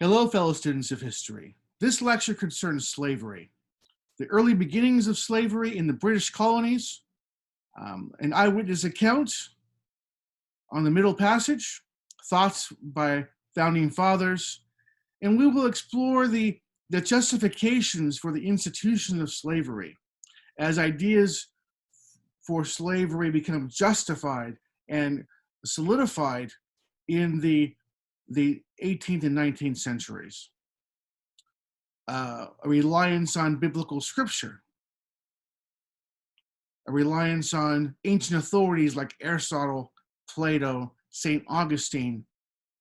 Hello, fellow students of history. This lecture concerns slavery, the early beginnings of slavery in the British colonies, an eyewitness account on the Middle Passage, thoughts by founding fathers, and we will explore the justifications for the institution of slavery as ideas for slavery become justified and solidified in the 18th and 19th centuries. A reliance on biblical scripture, a reliance on ancient authorities like Aristotle, Plato, St. Augustine,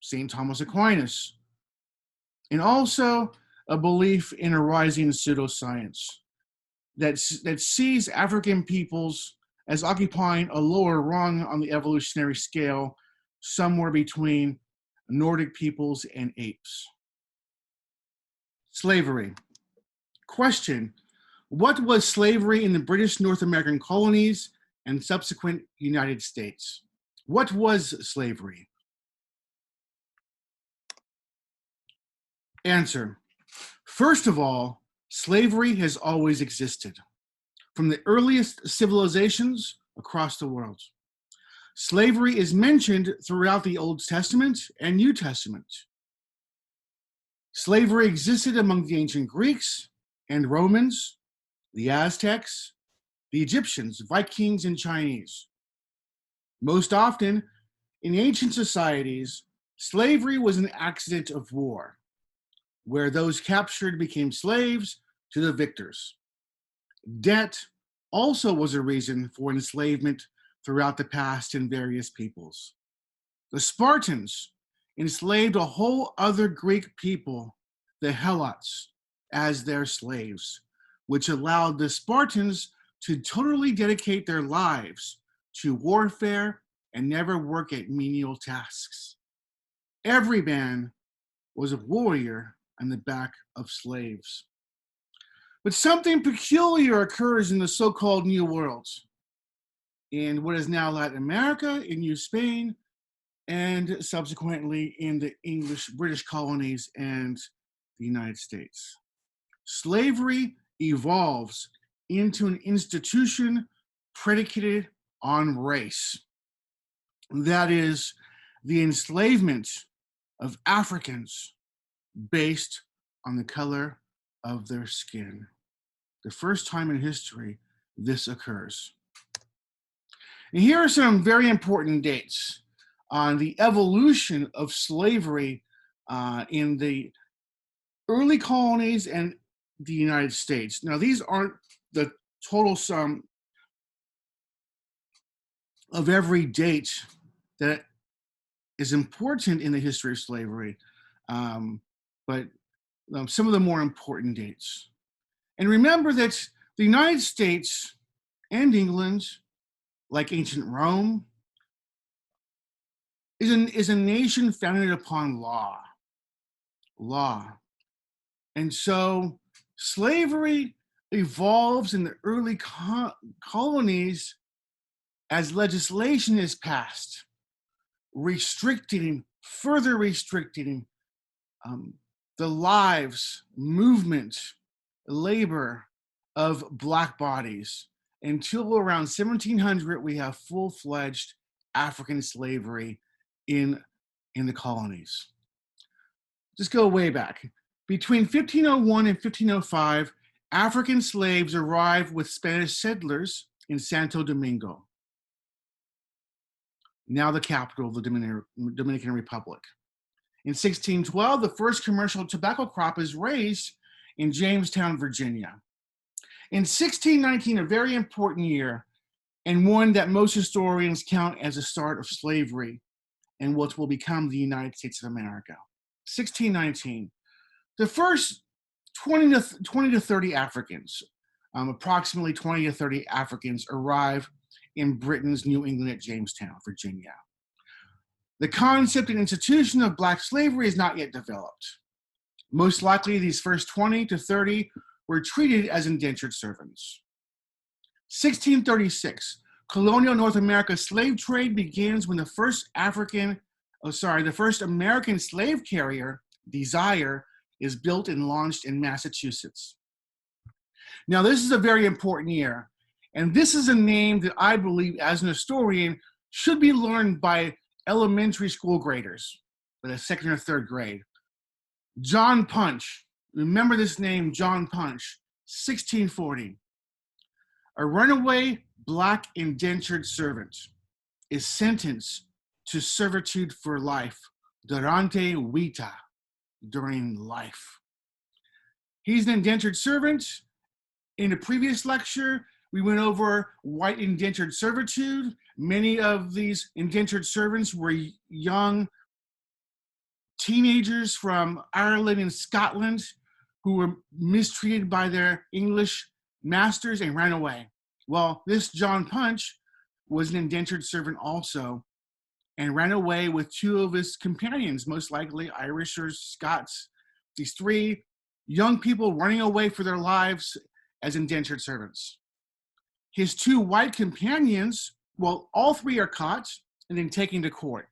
St. Thomas Aquinas, and also a belief in a rising pseudoscience that sees African peoples as occupying a lower rung on the evolutionary scale, somewhere between Nordic peoples and apes. Slavery. Question: what was slavery in the British North American colonies and subsequent United States? What was slavery? Answer: first of all, slavery has always existed, from the earliest civilizations across the world. Slavery is mentioned throughout the Old Testament and New Testament. Slavery existed among the ancient Greeks and Romans, the Aztecs, the Egyptians, Vikings, and Chinese. Most often, in ancient societies, slavery was an accident of war, where those captured became slaves to the victors. Debt also was a reason for enslavement throughout the past in various peoples. The Spartans enslaved a whole other Greek people, the Helots, as their slaves, which allowed the Spartans to totally dedicate their lives to warfare and never work at menial tasks. Every man was a warrior on the back of slaves. But something peculiar occurs in the so-called New World, in what is now Latin America, in New Spain, and subsequently in the British colonies and the United States. Slavery evolves into an institution predicated on race. That is, the enslavement of Africans based on the color of their skin. The first time in history this occurs. And here are some very important dates on the evolution of slavery in the early colonies and the United States. Now, these aren't the total sum of every date that is important in the history of slavery, but some of the more important dates. And remember that the United States and England, like ancient Rome, is a nation founded upon law. And so slavery evolves in the early colonies as legislation is passed, further restricting the lives, movement, labor of Black bodies. Until around 1700, we have full-fledged African slavery in the colonies. Just go way back. Between 1501 and 1505, African slaves arrived with Spanish settlers in Santo Domingo, now the capital of the Dominican Republic. In 1612, the first commercial tobacco crop is raised in Jamestown, Virginia. In 1619, a very important year, and one that most historians count as the start of slavery and what will become the United States of America. 1619, the first 20 to 30 Africans, approximately 20 to 30 Africans arrive in Britain's New England at Jamestown, Virginia. The concept and institution of Black slavery is not yet developed. Most likely, these first 20 to 30 were treated as indentured servants. 1636, colonial North America slave trade begins when the first American slave carrier Desire is built and launched in Massachusetts. Now, this is a very important year, and this is a name that I believe, as an historian, should be learned by elementary school graders, by the second or third grade. John Punch. Remember this name, John Punch, 1640. A runaway black indentured servant is sentenced to servitude for life, durante vita, during life. He's an indentured servant. In a previous lecture, we went over white indentured servitude. Many of these indentured servants were young teenagers from Ireland and Scotland who were mistreated by their English masters and ran away. Well, this John Punch was an indentured servant also, and ran away with two of his companions, most likely Irish or Scots. These three young people running away for their lives as indentured servants. His two white companions, well, all three are caught and then taken to court.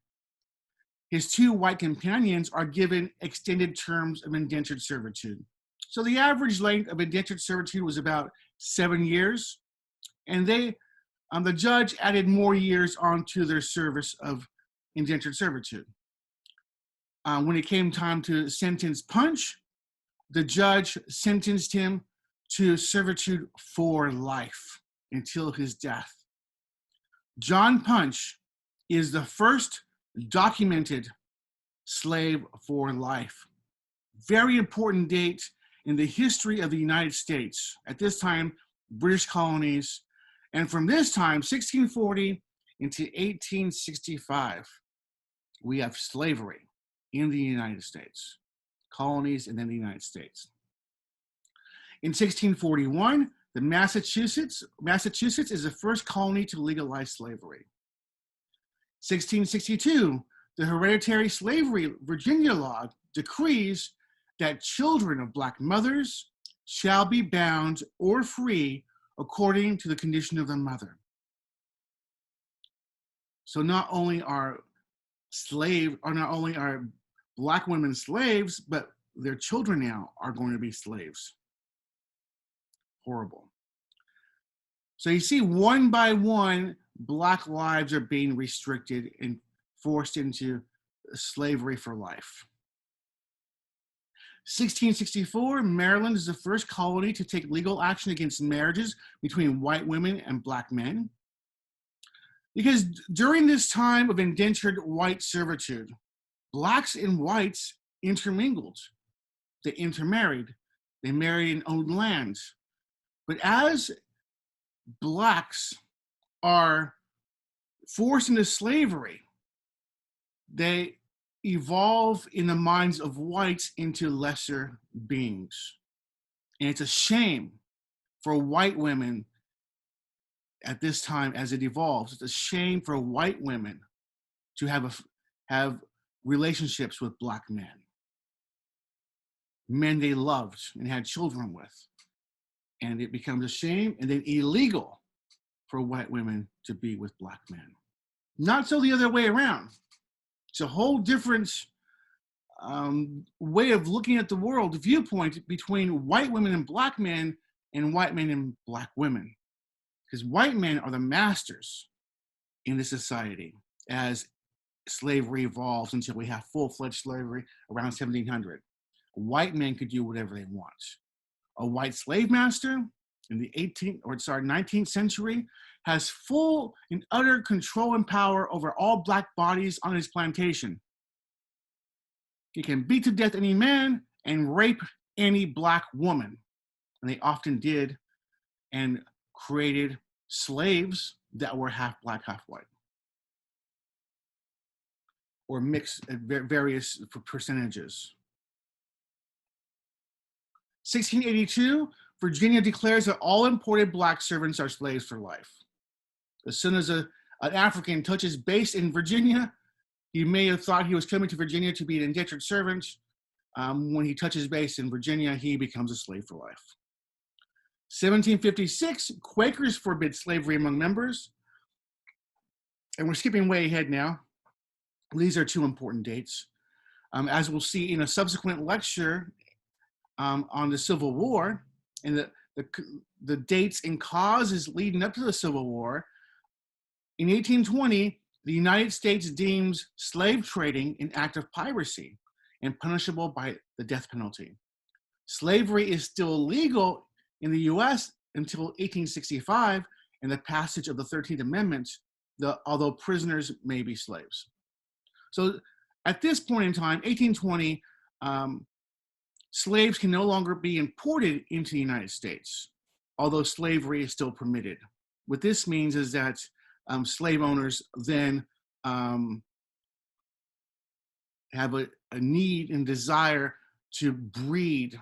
His two white companions are given extended terms of indentured servitude. So the average length of indentured servitude was about 7 years, and the judge added more years onto their service of indentured servitude. When it came time to sentence Punch, the judge sentenced him to servitude for life until his death. John Punch is the first documented slave for life. Very important date in the history of the United States. At this time, British colonies, and from this time, 1640 into 1865, we have slavery in the United States, colonies, and then the United States. In 1641, Massachusetts is the first colony to legalize slavery. 1662, the Hereditary Slavery Virginia law decrees that children of Black mothers shall be bound or free according to the condition of the mother. So not only are Black women slaves, but their children now are going to be slaves. Horrible. So you see, one by one, Black lives are being restricted and forced into slavery for life. 1664, Maryland is the first colony to take legal action against marriages between white women and Black men. Because during this time of indentured white servitude, Blacks and whites intermingled. They intermarried. They married and owned lands. But as Blacks are forced into slavery, they evolve in the minds of whites into lesser beings. And it's a shame for white women at this time as it evolves. It's a shame for white women to have relationships with Black men they loved and had children with. And it becomes a shame and then illegal for white women to be with Black men. Not so the other way around. It's a whole different way of looking at the world, viewpoint between white women and Black men and white men and Black women. Because white men are the masters in this society as slavery evolves until we have full-fledged slavery around 1700. White men could do whatever they want. A white slave master in the 19th century has full and utter control and power over all Black bodies on his plantation. He can beat to death any man and rape any Black woman. And they often did, and created slaves that were half Black, half white, or mixed at various percentages. 1682, Virginia declares that all imported Black servants are slaves for life. As soon as an African touches base in Virginia, he may have thought he was coming to Virginia to be an indentured servant. When he touches base in Virginia, he becomes a slave for life. 1756, Quakers forbid slavery among members. And we're skipping way ahead now. These are two important dates. As we'll see in a subsequent lecture on the Civil War and the dates and causes leading up to the Civil War, in 1820, the United States deems slave trading an act of piracy and punishable by the death penalty. Slavery is still legal in the US until 1865 and the passage of the 13th Amendment, although prisoners may be slaves. So at this point in time, 1820, slaves can no longer be imported into the United States, although slavery is still permitted. What this means is that slave owners then have a need and desire to breed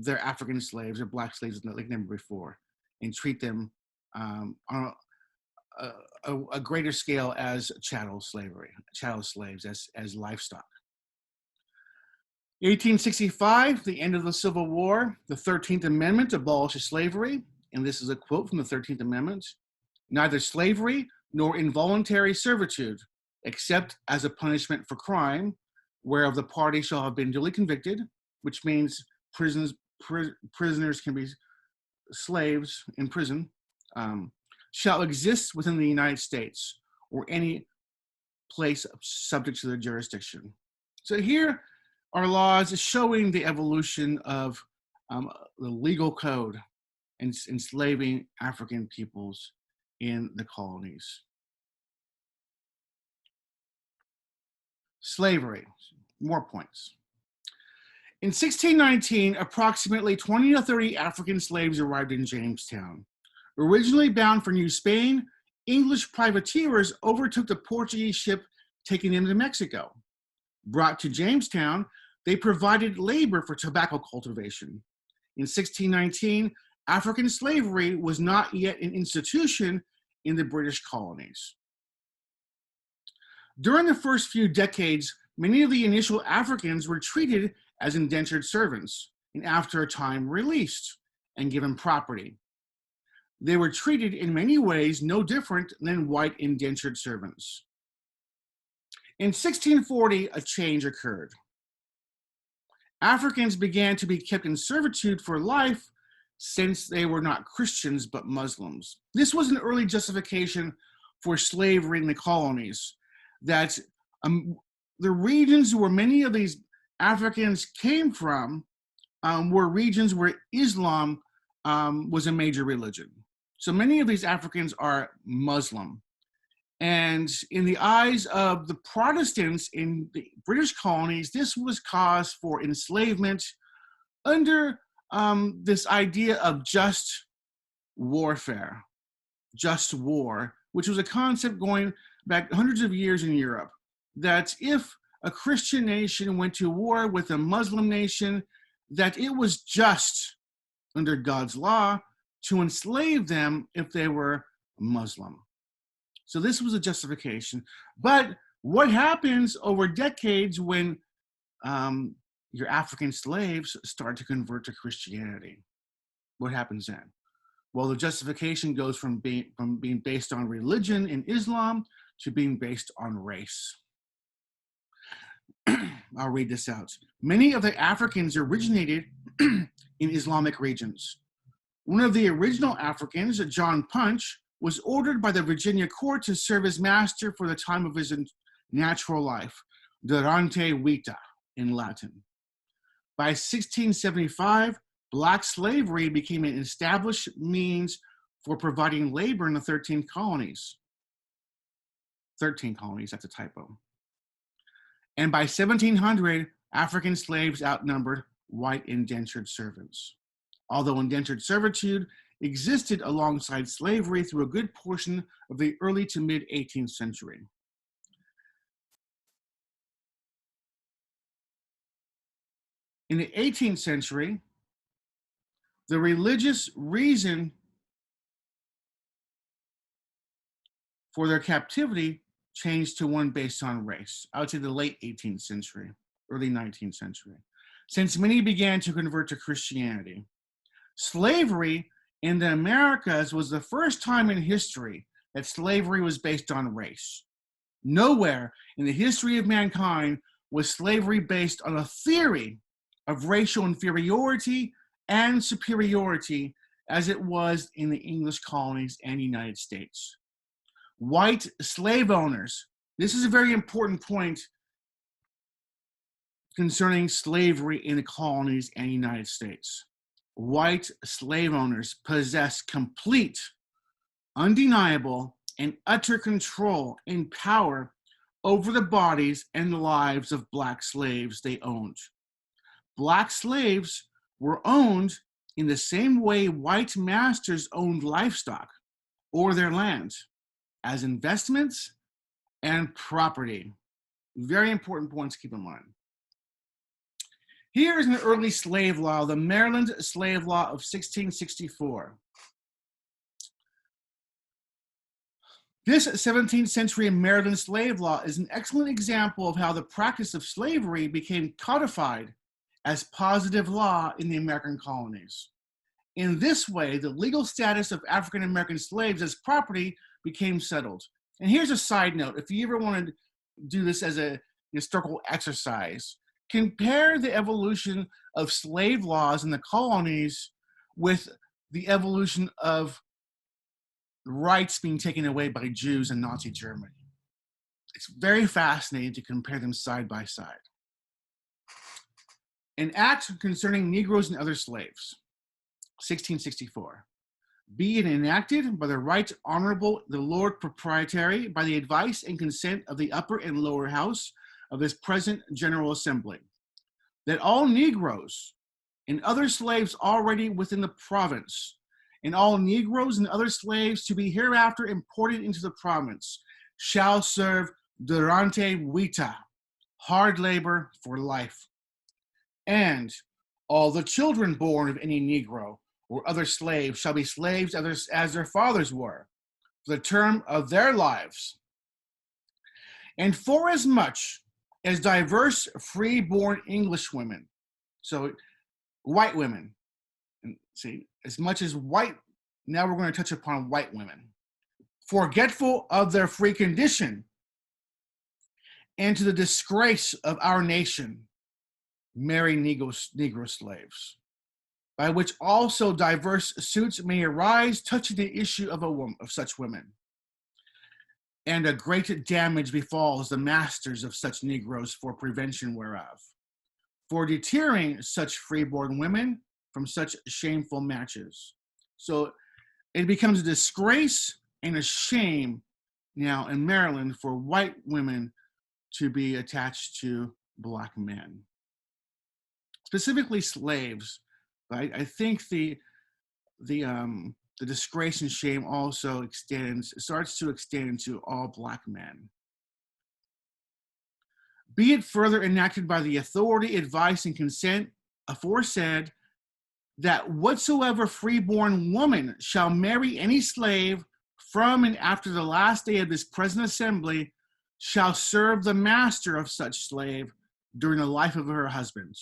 their African slaves or Black slaves like never before and treat them on a greater scale as chattel slaves, as livestock. 1865, the end of the Civil War, the 13th Amendment abolishes slavery, and this is a quote from the 13th Amendment: "Neither slavery nor involuntary servitude, except as a punishment for crime, whereof the party shall have been duly convicted," which means prisoners can be slaves in prison, "shall exist within the United States or any place subject to their jurisdiction." So here are laws showing the evolution of the legal code and enslaving African peoples in the colonies. Slavery, more points. In 1619, approximately 20 to 30 African slaves arrived in Jamestown. Originally bound for New Spain, English privateers overtook the Portuguese ship taking them to Mexico. Brought to Jamestown, they provided labor for tobacco cultivation. In 1619, African slavery was not yet an institution in the British colonies. During the first few decades, many of the initial Africans were treated as indentured servants and after a time released and given property. They were treated in many ways no different than white indentured servants. In 1640, a change occurred. Africans began to be kept in servitude for life since they were not Christians but Muslims. This was an early justification for slavery in the colonies, that the regions where many of these Africans came from were regions where Islam was a major religion. So many of these Africans are Muslim. And in the eyes of the Protestants in the British colonies, this was cause for enslavement under this idea of just warfare, just war, which was a concept going back hundreds of years in Europe, that if a Christian nation went to war with a Muslim nation, that it was just under God's law to enslave them if they were Muslim. So this was a justification. But what happens over decades when your African slaves start to convert to Christianity? What happens then? Well, the justification goes from being based on religion in Islam to being based on race. I'll read this out. Many of the Africans originated in Islamic regions. One of the original Africans, John Punch, was ordered by the Virginia court to serve as master for the time of his natural life, durante vita in Latin. By 1675, Black slavery became an established means for providing labor in the 13 colonies. 13 colonies, that's a typo. And by 1700, African slaves outnumbered white indentured servants. Although indentured servitude existed alongside slavery through a good portion of the early to mid 18th century. In the 18th century, the religious reason for their captivity changed to one based on race. I would say the late 18th century, early 19th century, since many began to convert to Christianity. Slavery in the Americas was the first time in history that slavery was based on race. Nowhere in the history of mankind was slavery based on a theory of racial inferiority and superiority as it was in the English colonies and United States. White slave owners, this is a very important point concerning slavery in the colonies and United States. White slave owners possessed complete, undeniable, and utter control and power over the bodies and the lives of Black slaves they owned. Black slaves were owned in the same way white masters owned livestock or their land, as investments and property. Very important points to keep in mind. Here is an early slave law, the Maryland Slave Law of 1664. This 17th century Maryland slave law is an excellent example of how the practice of slavery became codified as positive law in the American colonies. In this way, the legal status of African American slaves as property became settled. And here's a side note, if you ever want to do this as a historical exercise, compare the evolution of slave laws in the colonies with the evolution of rights being taken away by Jews in Nazi Germany. It's very fascinating to compare them side by side. An act concerning Negroes and other slaves, 1664. Be it enacted by the right honorable the Lord Proprietary by the advice and consent of the upper and lower house of this present General Assembly, that all Negroes and other slaves already within the province, and all Negroes and other slaves to be hereafter imported into the province, shall serve durante vita, hard labor for life. And all the children born of any Negro or other slave shall be slaves as their fathers were, for the term of their lives. And forasmuch as diverse free-born English women, so white women, and see, as much as white, now we're going to touch upon white women, forgetful of their free condition and to the disgrace of our nation, marry Negro slaves, by which also diverse suits may arise touching the issue of such women. And a great damage befalls the masters of such Negroes for prevention whereof, for deterring such freeborn women from such shameful matches. So it becomes a disgrace and a shame now in Maryland for white women to be attached to Black men. Specifically slaves, but I think the disgrace and shame also starts to extend to all Black men. Be it further enacted by the authority, advice, and consent aforesaid, that whatsoever freeborn woman shall marry any slave from and after the last day of this present assembly shall serve the master of such slave during the life of her husband.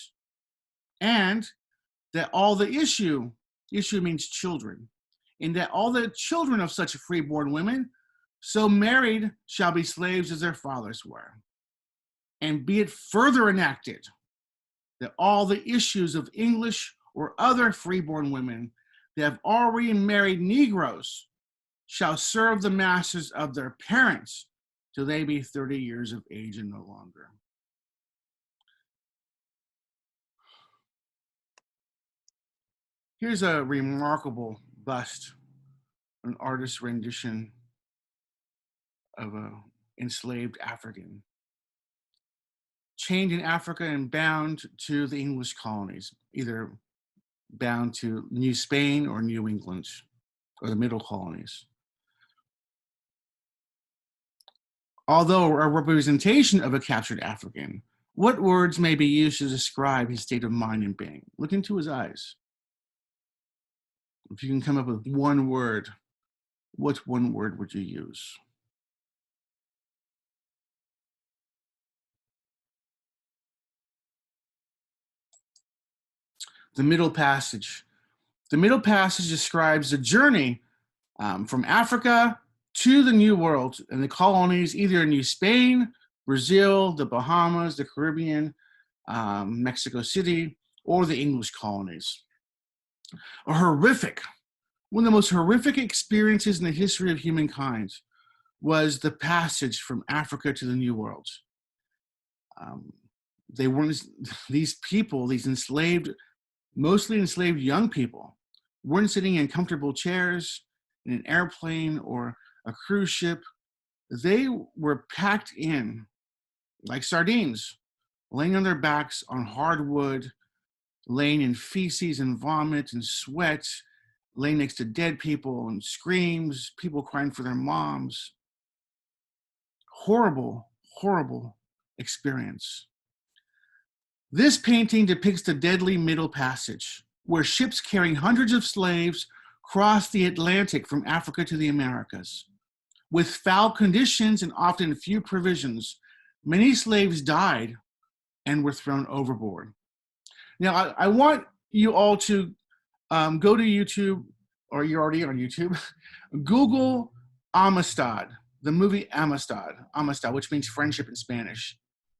And that all the issue means children, and that all the children of such freeborn women so married shall be slaves as their fathers were. And be it further enacted that all the issues of English or other freeborn women that have already married Negroes shall serve the masters of their parents till they be 30 years of age and no longer. Here's a remarkable bust, an artist's rendition of an enslaved African, chained in Africa and bound to the English colonies, either bound to New Spain or New England, or the middle colonies. Although a representation of a captured African, what words may be used to describe his state of mind and being? Look into his eyes. If you can come up with one word, what one word would you use? The middle passage. The middle passage describes the journey from Africa to the New World and the colonies, either in New Spain, Brazil, the Bahamas, the Caribbean, Mexico City, or the English colonies. A horrific, one of the most horrific experiences in the history of humankind was the passage from Africa to the New World. They weren't, these people, these enslaved, mostly enslaved young people, weren't sitting in comfortable chairs in an airplane or a cruise ship. They were packed in like sardines, laying on their backs on hardwood, laying in feces and vomit and sweat, laying next to dead people and screams, people crying for their moms. Horrible, horrible experience. This painting depicts the deadly Middle Passage, where ships carrying hundreds of slaves crossed the Atlantic from Africa to the Americas. With foul conditions and often few provisions, many slaves died and were thrown overboard. Now, I want you all to go to YouTube, or you're already on YouTube, Google Amistad, the movie Amistad, which means friendship in Spanish,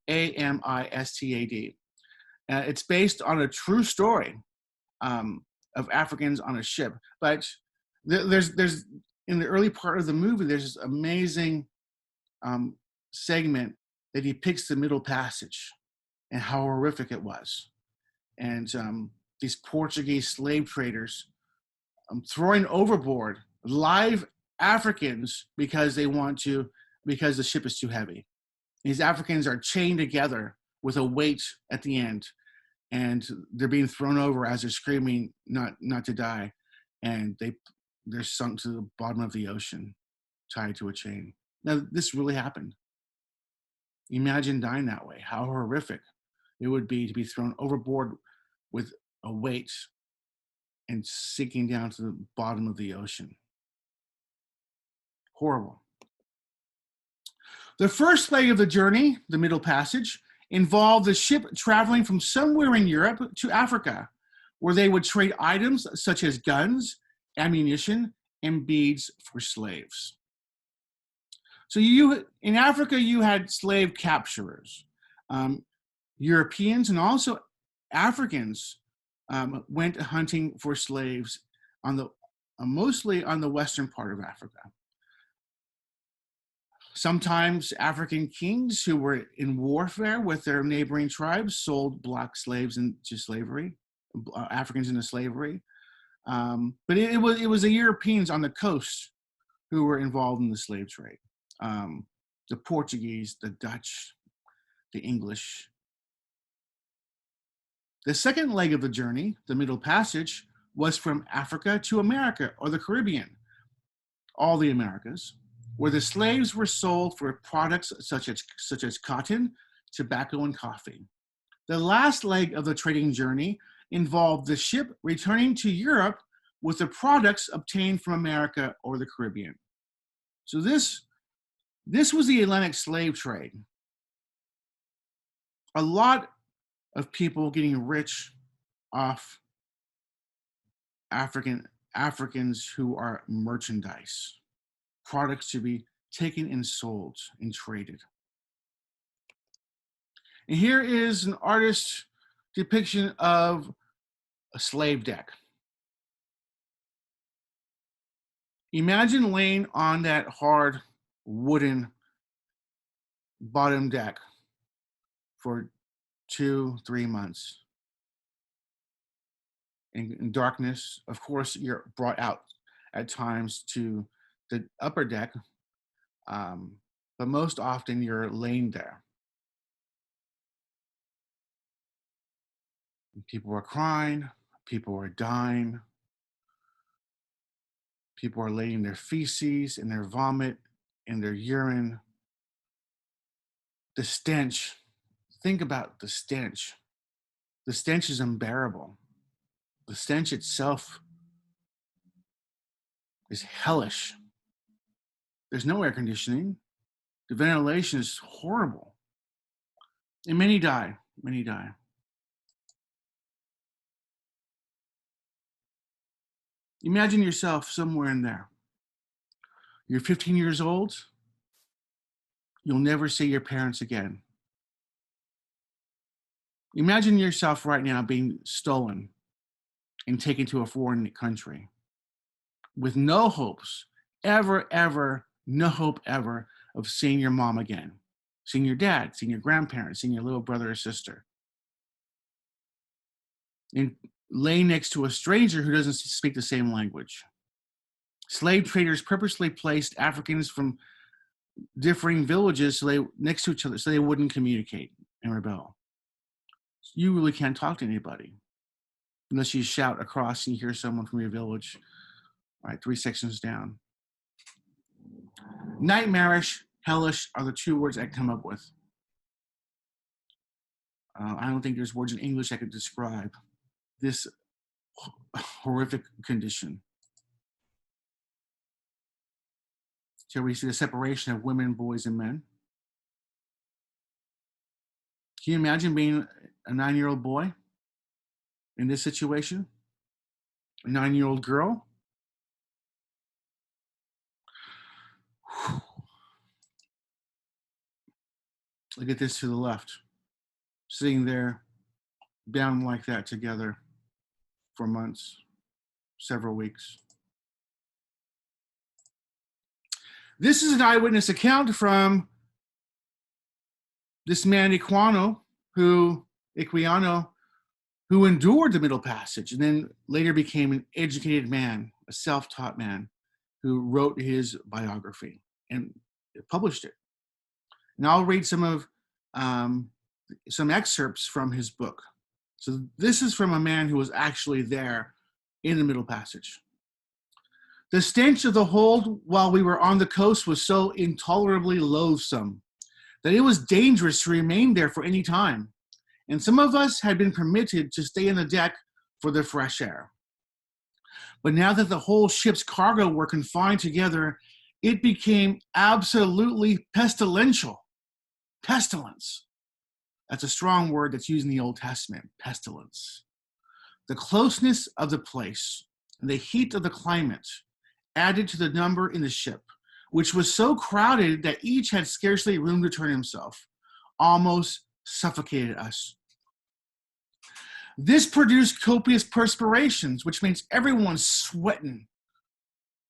Amistad. It's based on a true story of Africans on a ship. But there's in the early part of the movie, there's this amazing segment that depicts the Middle Passage and how horrific it was. And these Portuguese slave traders throwing overboard live Africans because the ship is too heavy. These Africans are chained together with a weight at the end, and they're being thrown over as they're screaming not to die, and they're sunk to the bottom of the ocean, tied to a chain. Now, this really happened. Imagine dying that way. How horrific it would be to be thrown overboard with a weight and sinking down to the bottom of the ocean. Horrible. The first leg of the journey, the Middle Passage, involved the ship traveling from somewhere in Europe to Africa, where they would trade items such as guns, ammunition, and beads for slaves. So in Africa, you had slave capturers. Europeans and also Africans went hunting for slaves mostly on the western part of Africa. Sometimes African kings who were in warfare with their neighboring tribes sold black slaves into slavery, Africans into slavery. But it was the Europeans on the coast who were involved in the slave trade. The Portuguese, the Dutch, the English. The second leg of the journey, the Middle Passage, was from Africa to America or the Caribbean, all the Americas, where the slaves were sold for products such as cotton, tobacco, and coffee. The last leg of the trading journey involved the ship returning to Europe with the products obtained from America or the Caribbean. So this was the Atlantic slave trade. A lot of people getting rich off Africans who are merchandise, products to be taken and sold and traded. And here is an artist's depiction of a slave deck. Imagine laying on that hard wooden bottom deck for 2-3 months. In darkness, of course, you're brought out at times to the upper deck, but most often you're laying there. People are crying, people are dying, people are laying their feces and their vomit and their urine. The stench, think about the stench. The stench is unbearable. The stench itself is hellish. There's no air conditioning. The ventilation is horrible. And many die. Imagine yourself somewhere in there. You're 15 years old. You'll never see your parents again. Imagine yourself right now being stolen and taken to a foreign country with no hopes, ever, no hope ever of seeing your mom again, seeing your dad, seeing your grandparents, seeing your little brother or sister, and lay next to a stranger who doesn't speak the same language. Slave traders purposely placed Africans from differing villages next to each other so they wouldn't communicate and rebel. You really can't talk to anybody unless you shout across and you hear someone from your village, all right, 3 sections down. Nightmarish, hellish are the 2 words I come up with. I don't think there's words in English I could describe this horrific condition. Here we see the separation of women, boys, and men. Can you imagine being a 9-year-old boy in this situation? A 9-year-old girl? Look at this to the left, sitting there bound like that together for months, several weeks. This is an eyewitness account from this man Equiano, who endured the Middle Passage and then later became an educated man, a self-taught man who wrote his biography and published it. And I'll read some excerpts from his book. So this is from a man who was actually there in the Middle Passage. The stench of the hold while we were on the coast was so intolerably loathsome that it was dangerous to remain there for any time, and some of us had been permitted to stay on the deck for the fresh air. But now that the whole ship's cargo were confined together, it became absolutely pestilential. Pestilence. That's a strong word that's used in the Old Testament, pestilence. The closeness of the place and the heat of the climate added to the number in the ship, which was so crowded that each had scarcely room to turn himself, almost suffocated us. This produced copious perspirations, which means everyone's sweating.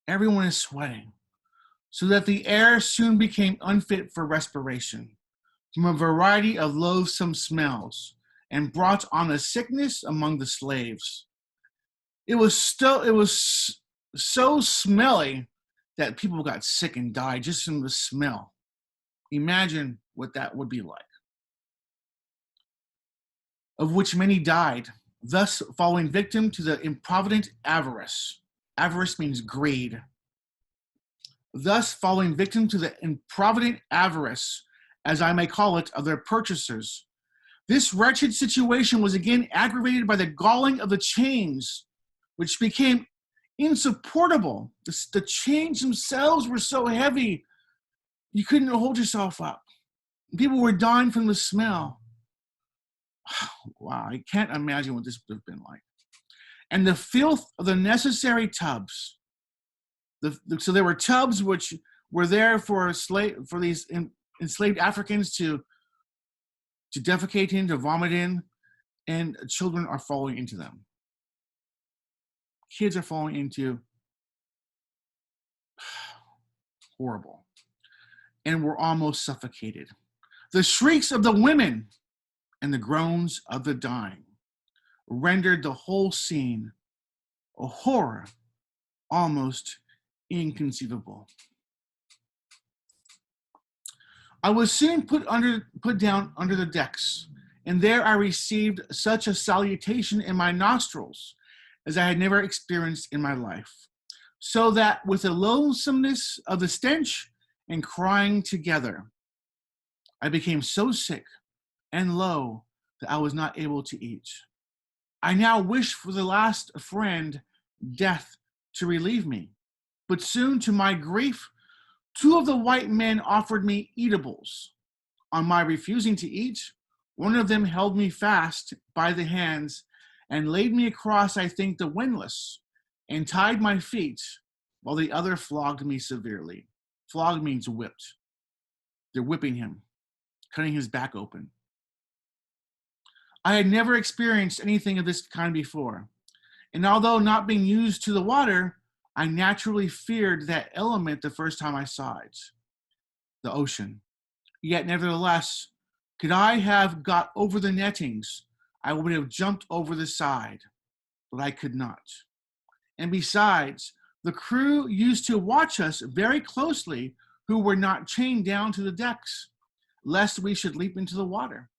Everyone is sweating, so that the air soon became unfit for respiration from a variety of loathsome smells, and brought on a sickness among the slaves. It was so smelly that people got sick and died just from the smell. Imagine what that would be like. Of which many died, thus falling victim to the improvident avarice. Avarice means greed. Thus falling victim to the improvident avarice, as I may call it, of their purchasers. This wretched situation was again aggravated by the galling of the chains, which became insupportable. The chains themselves were so heavy, you couldn't hold yourself up. People were dying from the smell. Wow, I can't imagine what this would have been like. And the filth of the necessary tubs. So there were tubs which were there for these enslaved Africans to defecate in, to vomit in, and children are falling into them. Kids are falling into. Horrible. And were almost suffocated. The shrieks of the women and the groans of the dying rendered the whole scene a horror almost inconceivable. I was soon put down under the decks, and there I received such a salutation in my nostrils as I had never experienced in my life, so that with the lonesomeness of the stench and crying together, I became so sick and low that I was not able to eat. I now wished for the last friend, death, to relieve me, but soon to my grief, 2 of the white men offered me eatables. On my refusing to eat, one of them held me fast by the hands and laid me across, I think, the windlass, and tied my feet, while the other flogged me severely. Flogged means whipped. They're whipping him, cutting his back open. I had never experienced anything of this kind before. And although not being used to the water, I naturally feared that element the first time I saw it, the ocean. Yet, nevertheless, could I have got over the nettings, I would have jumped over the side, but I could not. And besides, the crew used to watch us very closely who were not chained down to the decks, lest we should leap into the water.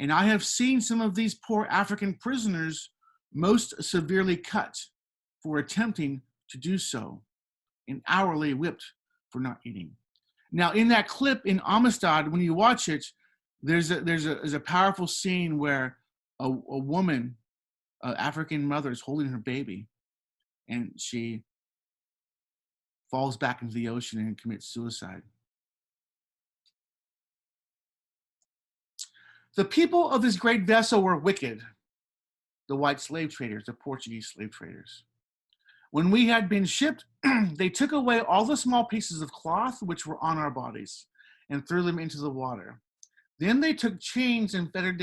And I have seen some of these poor African prisoners most severely cut for attempting to do so, and hourly whipped for not eating. Now, in that clip in Amistad, when you watch it, there's a powerful scene where a woman, an African mother, is holding her baby, and she falls back into the ocean and commits suicide. The people of this great vessel were wicked, the white slave traders, the Portuguese slave traders. When we had been shipped, they took away all the small pieces of cloth which were on our bodies and threw them into the water. Then they took chains and fettered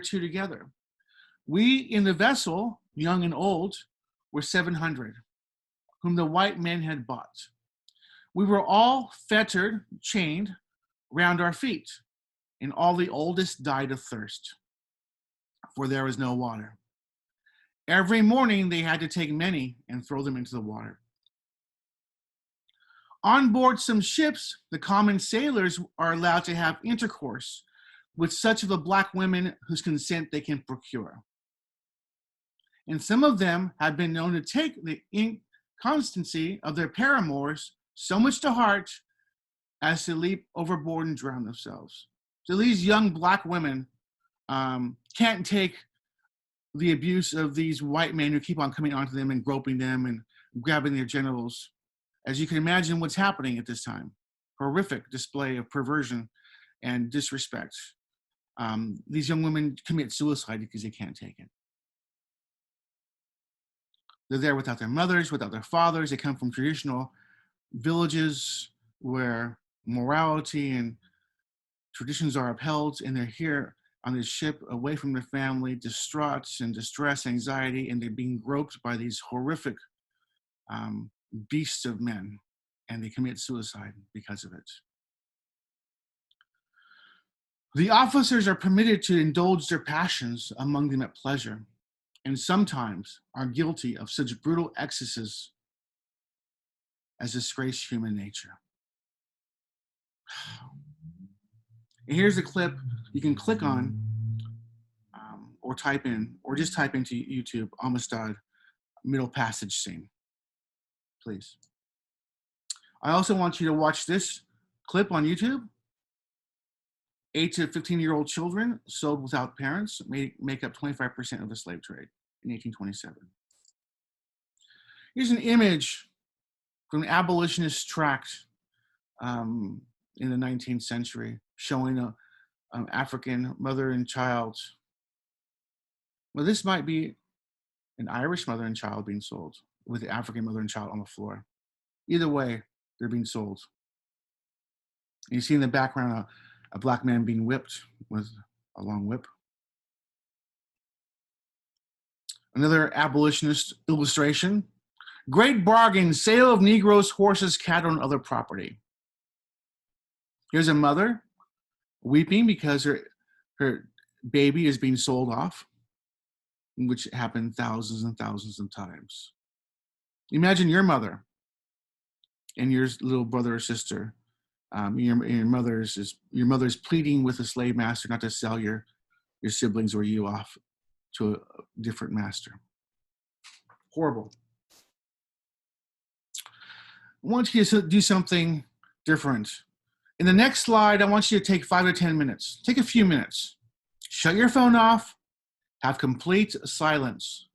two together. We in the vessel, young and old, were 700, whom the white men had bought. We were all fettered, chained, round our feet, and all the oldest died of thirst, for there was no water. Every morning they had to take many and throw them into the water. On board some ships, the common sailors are allowed to have intercourse with such of the black women whose consent they can procure. And some of them have been known to take the inconstancy of their paramours so much to heart as to leap overboard and drown themselves. So these young black women can't take the abuse of these white men who keep on coming onto them and groping them and grabbing their genitals. As you can imagine what's happening at this time. Horrific display of perversion and disrespect. These young women commit suicide because they can't take it. They're there without their mothers, without their fathers. They come from traditional villages where morality and traditions are upheld, and they're here on this ship away from their family, distraught and distress, anxiety, and they're being groped by these horrific beasts of men, and they commit suicide because of it. The officers are permitted to indulge their passions among them at pleasure, and sometimes are guilty of such brutal excesses as disgrace human nature. And here's a clip you can click on or type in, or just type into YouTube, Amistad middle passage scene, please. I also want you to watch this clip on YouTube. 8 to 15-year-old children sold without parents make up 25% of the slave trade in 1827. Here's an image from an abolitionist tract in the 19th century showing an African mother and child. Well, this might be an Irish mother and child being sold with the African mother and child on the floor. Either way, they're being sold. And you see in the background a black man being whipped with a long whip. Another abolitionist illustration. Great bargain, sale of Negroes, horses, cattle, and other property. Here's a mother weeping because her baby is being sold off, which happened thousands and thousands of times. Imagine your mother and your little brother or sister. Your mother's pleading with a slave master not to sell your siblings or you off to a different master. Horrible. I want you to do something different. In the next slide, I want you to take 5 to 10 minutes. Take a few minutes. Shut your phone off. Have complete silence.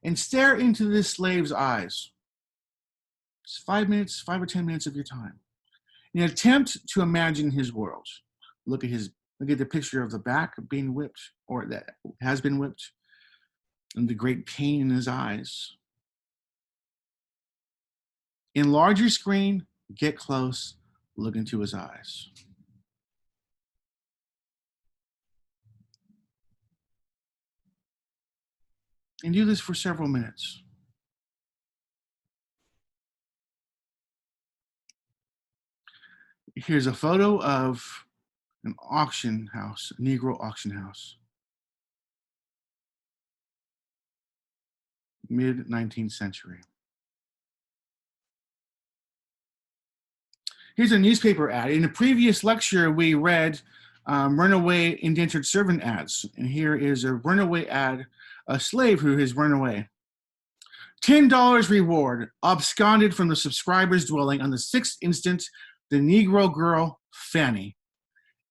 And stare into this slave's eyes. It's 5 minutes, 5 or 10 minutes of your time. And attempt to imagine his world. Look at the picture of the back being whipped, or that has been whipped, and the great pain in his eyes. Enlarge your screen, get close, Look into his eyes. And do this for several minutes. Here's a photo of an auction house, a Negro auction house, mid 19th century. Here's a newspaper ad. In a previous lecture, we read runaway indentured servant ads. And here is a runaway ad, a slave who has run away. $10 reward, absconded from the subscriber's dwelling on the 6th instant, the Negro girl, Fanny.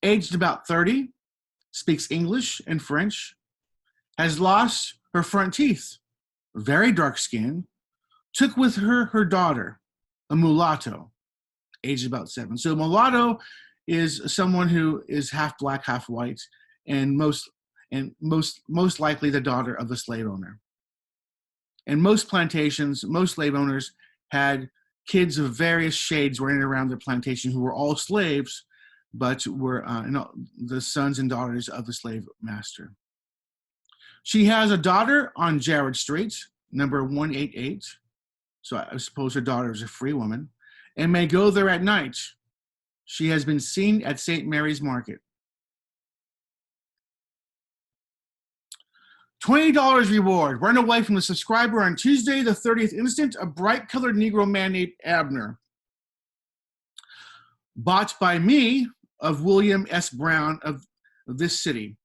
Aged about 30, speaks English and French, has lost her front teeth, very dark skin, took with her her daughter, a mulatto, aged about 7. So mulatto is someone who is half black, half white, and most likely the daughter of the slave owner. And most plantations, most slave owners had kids of various shades running around their plantation who were all slaves, but were the sons and daughters of the slave master. She has a daughter on Jared Street, number 188. So I suppose her daughter is a free woman, and may go there at night. She has been seen at St. Mary's Market. $20 reward. Run away from the subscriber on Tuesday, the 30th instant, a bright-colored Negro man named Abner. Bought by me of William S. Brown of this city.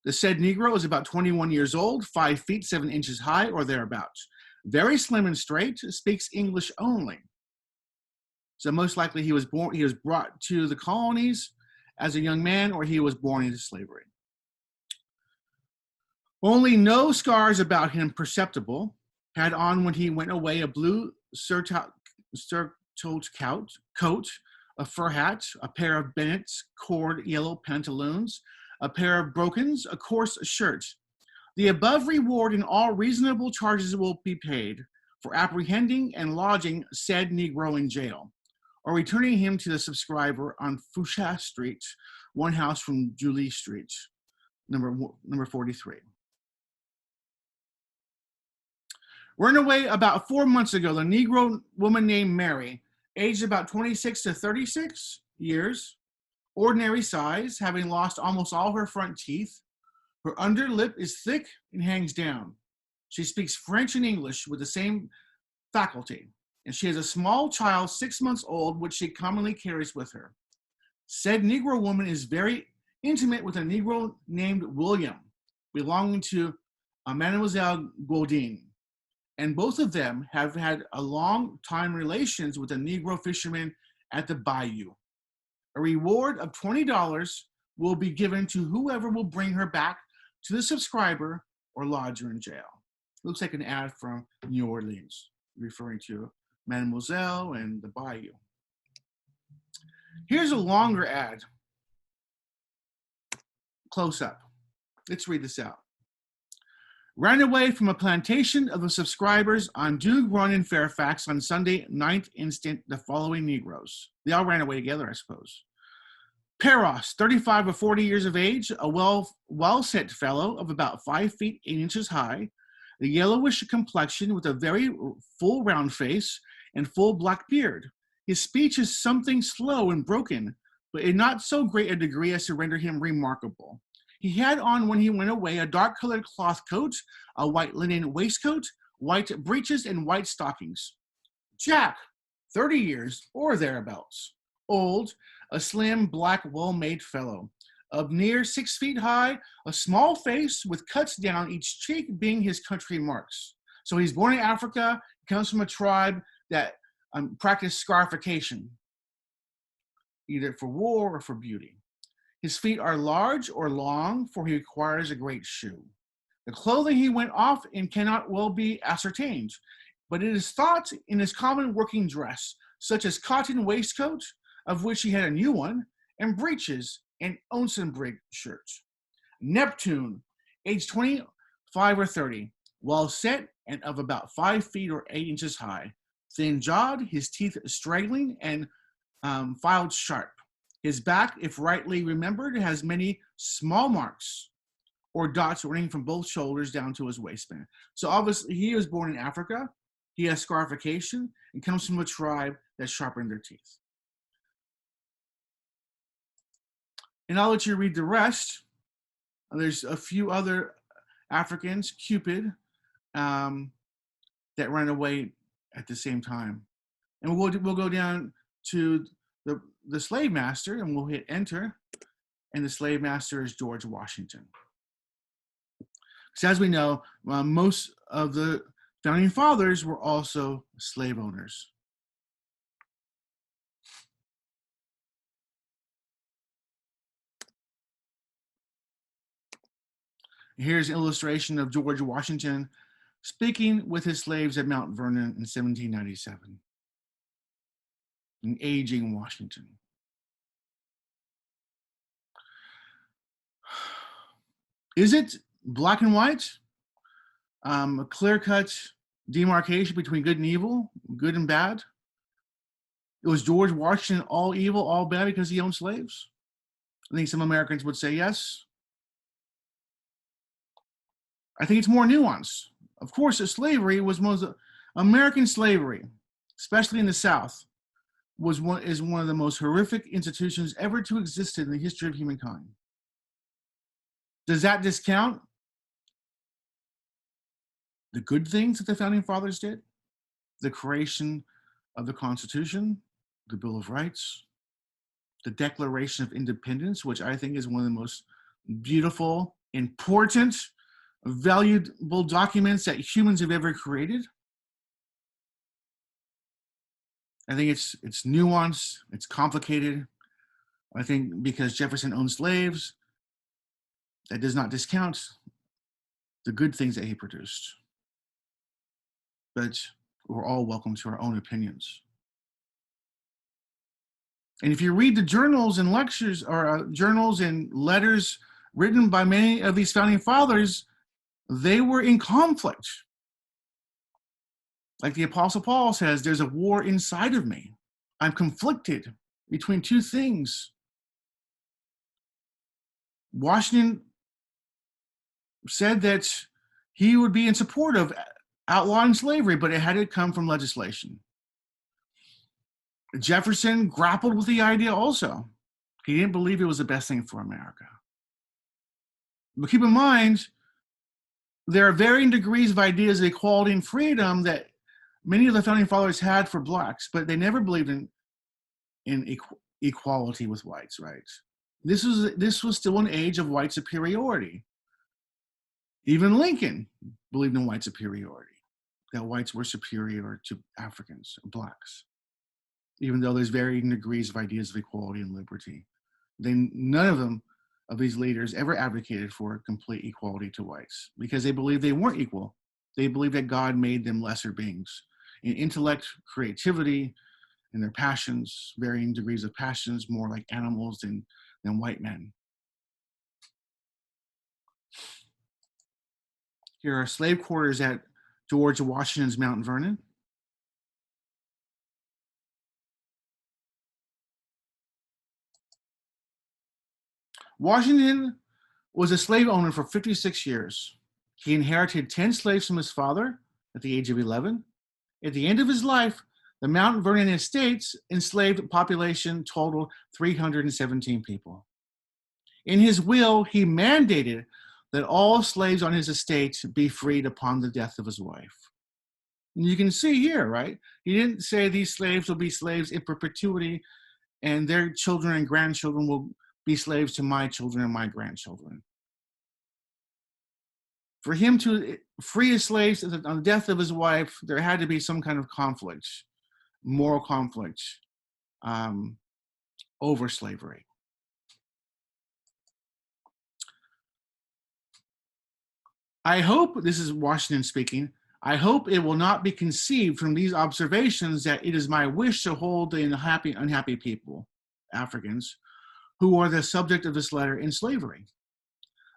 The said Negro is about 21 years old, 5 feet 7 inches high or thereabouts. Very slim and straight, speaks English only. So most likely he was brought to the colonies as a young man, or he was born into slavery. Only no scars about him perceptible. Had on when he went away a blue surtout coat, a fur hat, a pair of Bennett's cord yellow pantaloons, a pair of brokens, a coarse shirt. The above reward and all reasonable charges will be paid for apprehending and lodging said Negro in jail, or returning him to the subscriber on Fouché Street, one house from Julie Street, number 43. Runaway about 4 months ago, the Negro woman named Mary, aged about 26 to 36 years, ordinary size, having lost almost all her front teeth. Her under lip is thick and hangs down. She speaks French and English with the same faculty, and she has a small child 6 months old, which she commonly carries with her. Said Negro woman is very intimate with a Negro named William, belonging to Mademoiselle Gaudin, and both of them have had a long time relations with a Negro fisherman at the bayou. A reward of $20 will be given to whoever will bring her back to the subscriber or lodge her in jail. Looks like an ad from New Orleans, referring to Mademoiselle and the bayou. Here's a longer ad. Close up. Let's read this out. Ran away from a plantation of the subscribers on Duke Run in Fairfax on Sunday, 9th instant, the following Negroes. They all ran away together, I suppose. Peros, 35 or 40 years of age, a well-set fellow of about 5 feet 8 inches high, a yellowish complexion with a very full round face and full black beard. His speech is something slow and broken, but in not so great a degree as to render him remarkable. He had on when he went away a dark-colored cloth coat, a white linen waistcoat, white breeches, and white stockings. Jack, 30 years or thereabouts. Old, a slim, black, well-made fellow. Of near 6 feet high, a small face with cuts down each cheek being his country marks. So he's born in Africa, comes from a tribe that practiced scarification, either for war or for beauty. His feet are large or long, for he requires a great shoe. The clothing he went off in cannot well be ascertained, but it is thought in his common working dress, such as cotton waistcoat, of which he had a new one, and breeches and Onsenbrig shirts. Neptune, age 25 or 30, well set and of about 5 feet or 8 inches high, thin jawed, his teeth straggling and filed sharp. His back, if rightly remembered, has many small marks or dots running from both shoulders down to his waistband. So obviously he was born in Africa. He has scarification and comes from a tribe that sharpened their teeth. And I'll let you read the rest. There's a few other Africans, Cupid, that ran away at the same time. And we'll go down to the slave master, and we'll hit enter. And the slave master is George Washington. So as we know, most of the founding fathers were also slave owners. Here's an illustration of George Washington speaking with his slaves at Mount Vernon in 1797. An aging Washington. Is it black and white? A clear-cut demarcation between good and evil, good and bad? It was George Washington all evil, all bad because he owned slaves? I think some Americans would say yes. I think it's more nuanced. Of course, slavery was American slavery, especially in the South, is one of the most horrific institutions ever to exist in the history of humankind. Does that discount the good things that the founding fathers did? The creation of the Constitution, the Bill of Rights, the Declaration of Independence, which I think is one of the most beautiful, important, valuable documents that humans have ever created. I think it's nuanced, it's complicated. I think because Jefferson owned slaves, that does not discount the good things that he produced. But we're all welcome to our own opinions. And if you read the journals and lectures, or journals and letters written by many of these founding fathers, they were in conflict. Like the Apostle Paul says, there's a war inside of me. I'm conflicted between two things. Washington said that he would be in support of outlawing slavery, but it had to come from legislation. Jefferson grappled with the idea also. He didn't believe it was the best thing for America. But keep in mind, there are varying degrees of ideas of equality and freedom that many of the founding fathers had for blacks, but they never believed in equality with whites, right? This was still an age of white superiority. Even Lincoln believed in white superiority, that whites were superior to Africans, blacks, even though there's varying degrees of ideas of equality and liberty. None of these leaders ever advocated for complete equality to whites because they believed they weren't equal. They believed that God made them lesser beings in intellect, creativity, and their passions, varying degrees of passions, more like animals than white men. Here are slave quarters at George Washington's Mount Vernon. Washington was a slave owner for 56 years. He inherited 10 slaves from his father at the age of 11. At the end of his life, the Mount Vernon estate's enslaved population totaled 317 people. In his will, he mandated that all slaves on his estate be freed upon the death of his wife. And you can see here, right? He didn't say these slaves will be slaves in perpetuity and their children and grandchildren will be slaves to my children and my grandchildren. For him to free his slaves on the death of his wife, there had to be some kind of conflict, moral conflict over slavery. I hope, this is Washington speaking, I hope it will not be conceived from these observations that it is my wish to hold the unhappy people, Africans, who are the subject of this letter in slavery.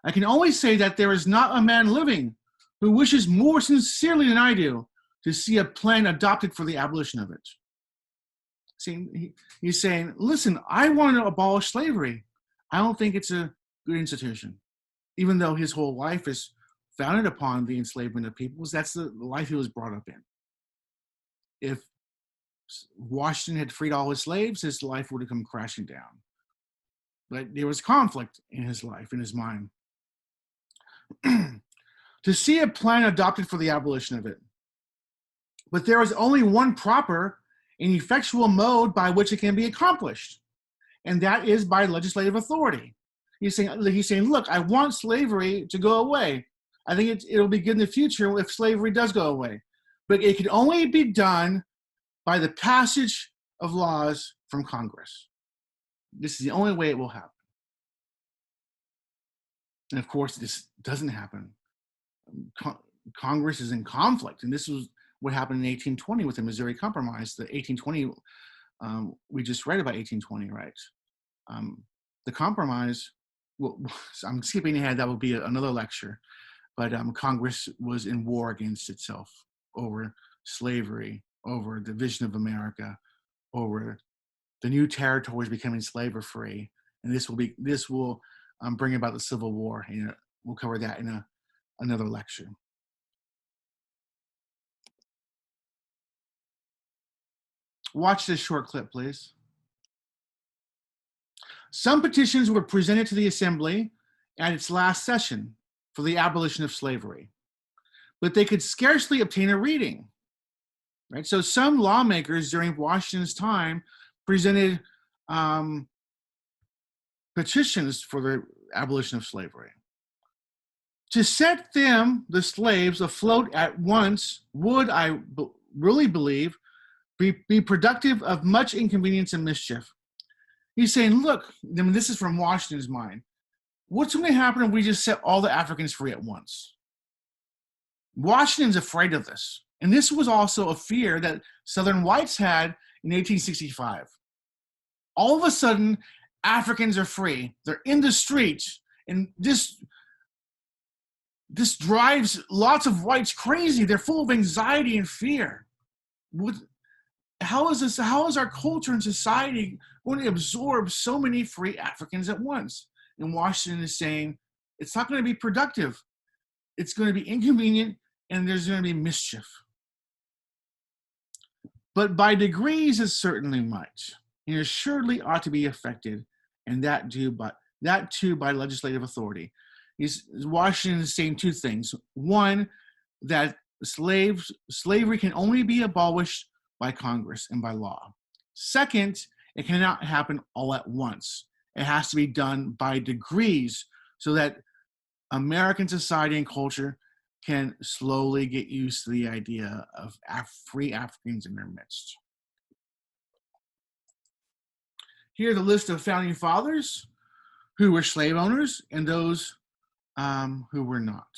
I can only say that there is not a man living who wishes more sincerely than I do to see a plan adopted for the abolition of it. He's saying, listen, I want to abolish slavery. I don't think it's a good institution, even though his whole life is founded upon the enslavement of peoples. That's the life he was brought up in. If Washington had freed all his slaves, his life would have come crashing down. But there was conflict in his life, in his mind. To see a plan adopted for the abolition of it. But there is only one proper and effectual mode by which it can be accomplished, and that is by legislative authority. He's saying, look, I want slavery to go away. I think it'll be good in the future if slavery does go away. But it can only be done by the passage of laws from Congress. This is the only way it will happen. And of course, this doesn't happen. Congress is in conflict, and this was what happened in 1820 with the Missouri Compromise. The 1820, we just read about 1820, right? The compromise, well, I'm skipping ahead, that will be another lecture, but Congress was in war against itself over slavery, over the division of America, over the new territories becoming slavery-free, and this will bring about the Civil War. We'll cover that in another lecture. Watch this short clip, please. Some petitions were presented to the Assembly at its last session for the abolition of slavery, but they could scarcely obtain a reading. Right? So some lawmakers during Washington's time presented petitions for the abolition of slavery. To set them, the slaves, afloat at once would, I really believe, be productive of much inconvenience and mischief. He's saying, look, I mean, this is from Washington's mind. What's going to happen if we just set all the Africans free at once? Washington's afraid of this. And this was also a fear that Southern whites had in 1865. All of a sudden, Africans are free. They're in the streets. And this drives lots of whites crazy. They're full of anxiety and fear. How is our culture and society going to absorb so many free Africans at once? And Washington is saying, it's not going to be productive. It's going to be inconvenient, and there's going to be mischief. But by degrees it certainly might, and it surely ought to be effected, and that too by legislative authority. Washington is saying two things. One, that slavery can only be abolished by Congress and by law. Second, it cannot happen all at once. It has to be done by degrees so that American society and culture can slowly get used to the idea of free Africans in their midst. Here's a list of founding fathers who were slave owners and those who were not.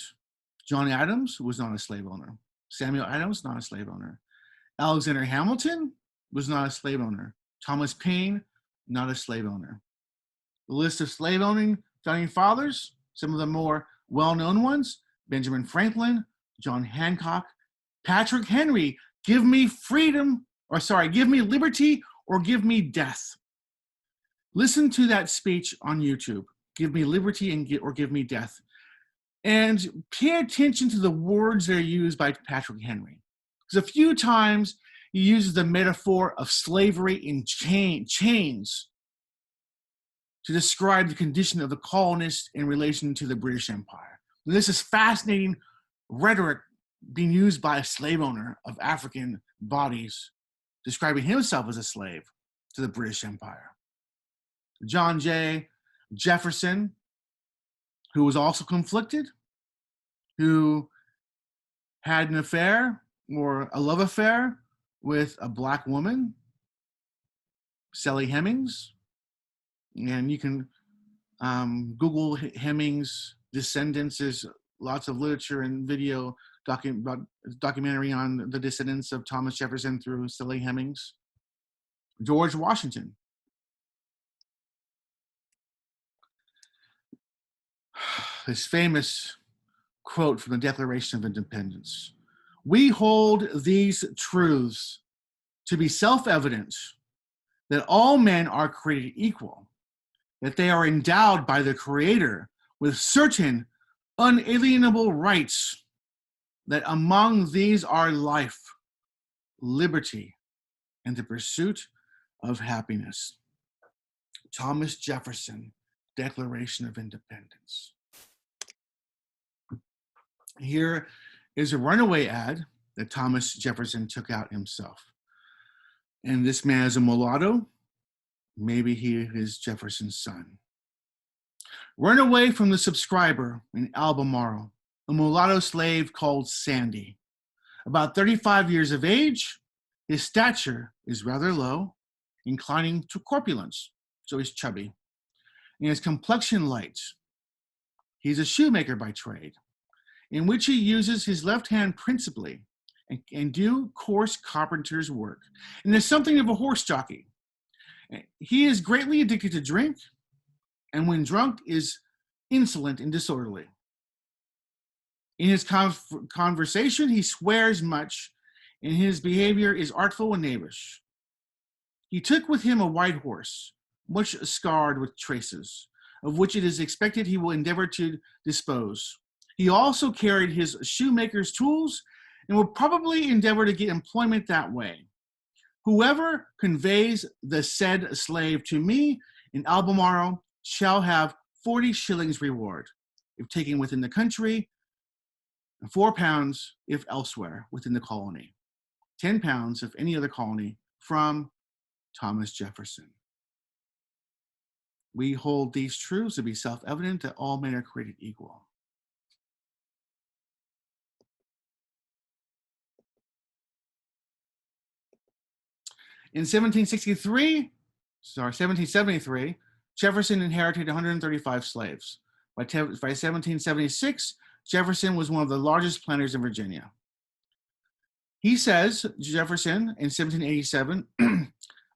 John Adams was not a slave owner. Samuel Adams, not a slave owner. Alexander Hamilton was not a slave owner. Thomas Paine, not a slave owner. The list of slave owning founding fathers, some of the more well-known ones: Benjamin Franklin, John Hancock, Patrick Henry. Give me liberty or give me death. Listen to that speech on YouTube. Give me liberty or give me death. And pay attention to the words that are used by Patrick Henry. Because a few times he uses the metaphor of slavery in chains to describe the condition of the colonists in relation to the British Empire. And this is fascinating rhetoric being used by a slave owner of African bodies, describing himself as a slave to the British Empire. John J. Jefferson, who was also conflicted, who had an affair or a love affair with a black woman, Sally Hemings. And you can Google Hemings descendants. There's lots of literature and video documentary on the descendants of Thomas Jefferson through Sally Hemings. George Washington. This famous quote from the Declaration of Independence: "We hold these truths to be self-evident that all men are created equal, that they are endowed by the Creator with certain unalienable rights, that among these are life, liberty, and the pursuit of happiness. Thomas Jefferson, Declaration of Independence. Here is a Runaway ad that Thomas Jefferson took out himself. And this man is a mulatto. Maybe he is Jefferson's son. Runaway from the subscriber in Albemarle, a mulatto slave called Sandy. About 35 years of age, his stature is rather low, inclining to corpulence, so he's chubby, and his complexion light. He's a shoemaker by trade, in which he uses his left hand principally and do coarse carpenter's work, and is something of a horse jockey. He is greatly addicted to drink, and when drunk is insolent and disorderly. In his conversation, he swears much, and his behavior is artful and knavish. He took with him a white horse, much scarred with traces, of which it is expected he will endeavor to dispose. He also carried his shoemaker's tools and will probably endeavor to get employment that way. Whoever conveys the said slave to me in Albemarle shall have 40 shillings reward, if taken within the country, and £4 if elsewhere within the colony, £10 if any other colony, from Thomas Jefferson. We hold these truths to be self-evident, that all men are created equal. In 1773, Jefferson inherited 135 slaves. By 1776, Jefferson was one of the largest planters in Virginia. He says, Jefferson, in 1787,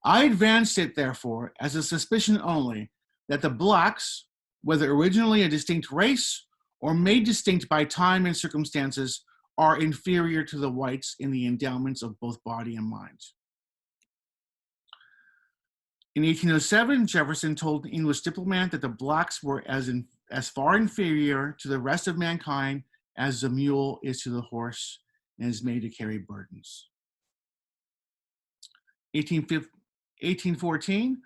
I advanced it, therefore, as a suspicion only, that the blacks, whether originally a distinct race or made distinct by time and circumstances, are inferior to the whites in the endowments of both body and mind. In 1807, Jefferson told the English diplomat that the blacks were as far inferior to the rest of mankind as the mule is to the horse and is made to carry burdens. 1814,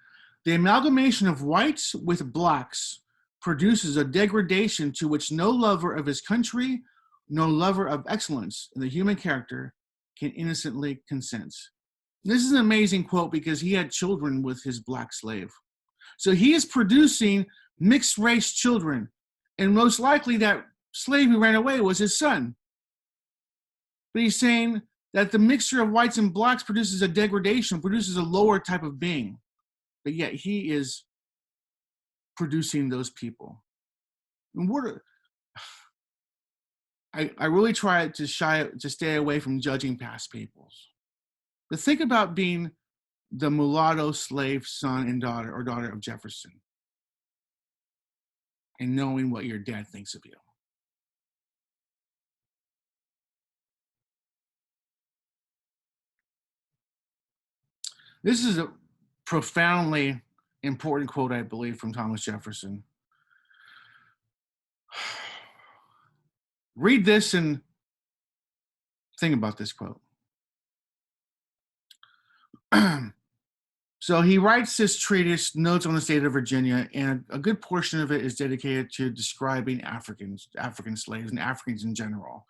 the amalgamation of whites with blacks produces a degradation to which no lover of his country, no lover of excellence in the human character can innocently consent. This is an amazing quote because he had children with his black slave. So he is producing mixed race children, and most likely that slave who ran away was his son. But he's saying that the mixture of whites and blacks produces a degradation, produces a lower type of being. But yet he is producing those people. And I really try to stay away from judging past peoples. But think about being the mulatto slave son and daughter or daughter of Jefferson and knowing what your dad thinks of you. This is a profoundly important quote, I believe, from Thomas Jefferson. Read this and think about this quote. So he writes this treatise, Notes on the State of Virginia, and a good portion of it is dedicated to describing African slaves and Africans in general.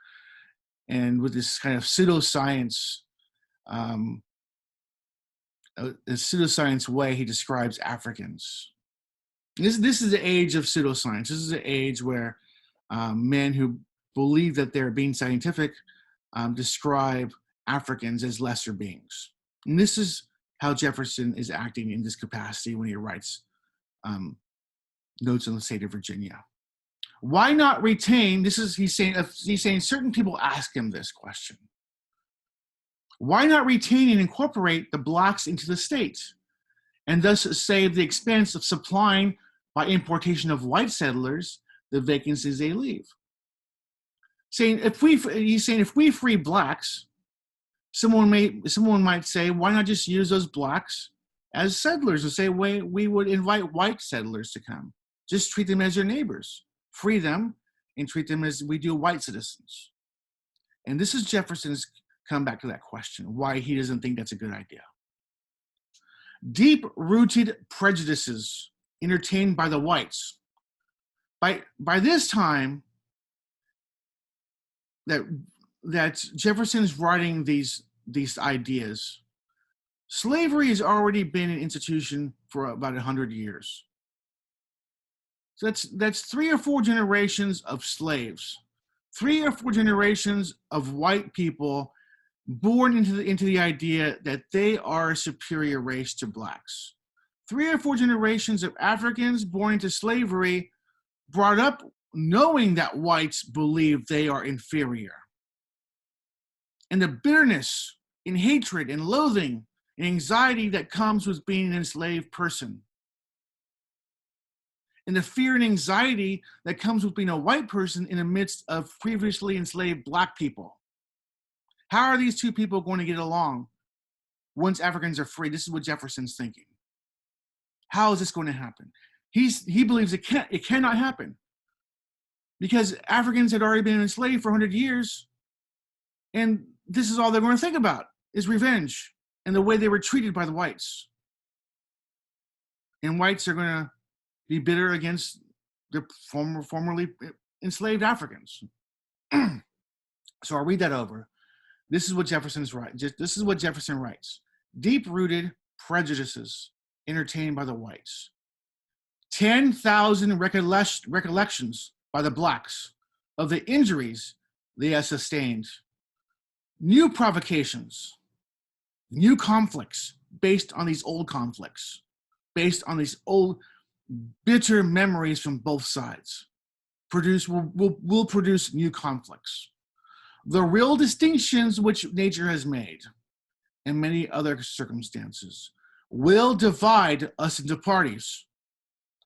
And with this kind of pseudoscience, way he describes Africans. This is the age of pseudoscience. This is the age where men who believe that they're being scientific describe Africans as lesser beings. And this is how Jefferson is acting in this capacity when he writes Notes on the State of Virginia. Why not retain, he's saying certain people ask him this question. Why not retain and incorporate the blacks into the state and thus save the expense of supplying by importation of white settlers the vacancies they leave? He's saying if we free blacks, someone might say, why not just use those blacks as settlers, the same way we would invite white settlers to come. Just treat them as your neighbors, free them, and treat them as we do white citizens. And this is Jefferson's come back to that question, why he doesn't think that's a good idea. Deep-rooted prejudices entertained by the whites. By this time that Jefferson's writing these ideas, slavery has already been an institution for about 100 years. So that's 3 or 4 generations of slaves, 3 or 4 generations of white people born into the idea that they are a superior race to blacks. 3 or 4 generations of Africans born into slavery, brought up knowing that whites believe they are inferior. And the bitterness and hatred and loathing and anxiety that comes with being an enslaved person. And the fear and anxiety that comes with being a white person in the midst of previously enslaved black people. How are these two people going to get along once Africans are free? This is what Jefferson's thinking. How is this going to happen? He believes it cannot happen, because Africans had already been enslaved for 100 years, and this is all they're going to think about is revenge and the way they were treated by the whites. And whites are going to be bitter against their formerly enslaved Africans. So I'll read that over. This is what Jefferson's right. This is what Jefferson writes. Deep-rooted prejudices entertained by the whites. 10,000 recollections by the blacks of the injuries they have sustained. New provocations, new conflicts based on these old conflicts, based on these old bitter memories from both sides, will produce new conflicts. The real distinctions which nature has made, and many other circumstances, will divide us into parties.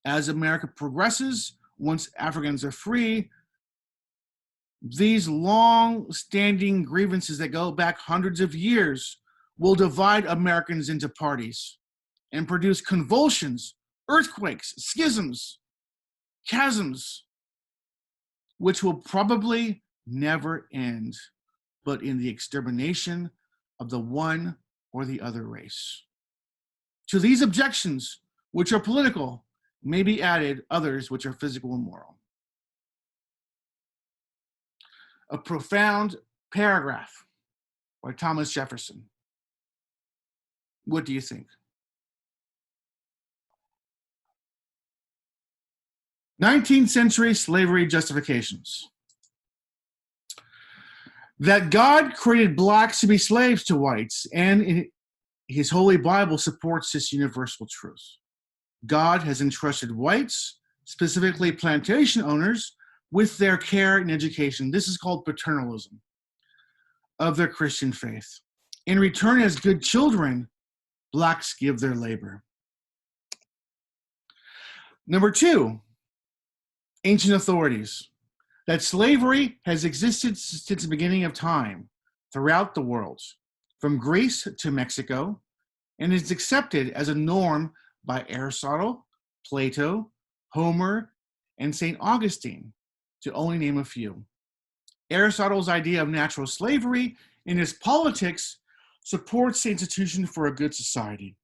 As America progresses, once Africans are free, these long-standing grievances that go back hundreds of years will divide Americans into parties and produce convulsions, earthquakes, schisms, chasms, which will probably never end, but in the extermination of the one or the other race. To these objections, which are political, may be added others which are physical and moral. A profound paragraph by Thomas Jefferson. What do you think? 19th century slavery justifications. That God created blacks to be slaves to whites, and in his Holy Bible supports this universal truth. God has entrusted whites, specifically plantation owners, with their care and education. This is called paternalism of their Christian faith. In return, as good children, blacks give their labor. Number 2, ancient authorities. That slavery has existed since the beginning of time throughout the world, from Greece to Mexico, and is accepted as a norm by Aristotle, Plato, Homer, and St. Augustine, to only name a few. Aristotle's idea of natural slavery in his Politics supports the institution for a good society.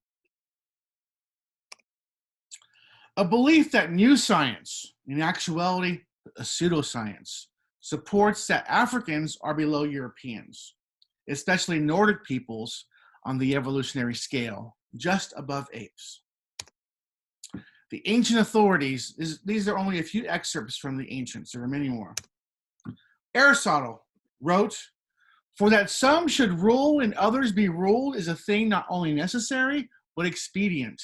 A belief that new science, in actuality a pseudoscience, supports that Africans are below Europeans, especially Nordic peoples on the evolutionary scale, just above apes. The ancient authorities, these are only a few excerpts from the ancients, there are many more. Aristotle wrote, "For that some should rule and others be ruled is a thing not only necessary, but expedient.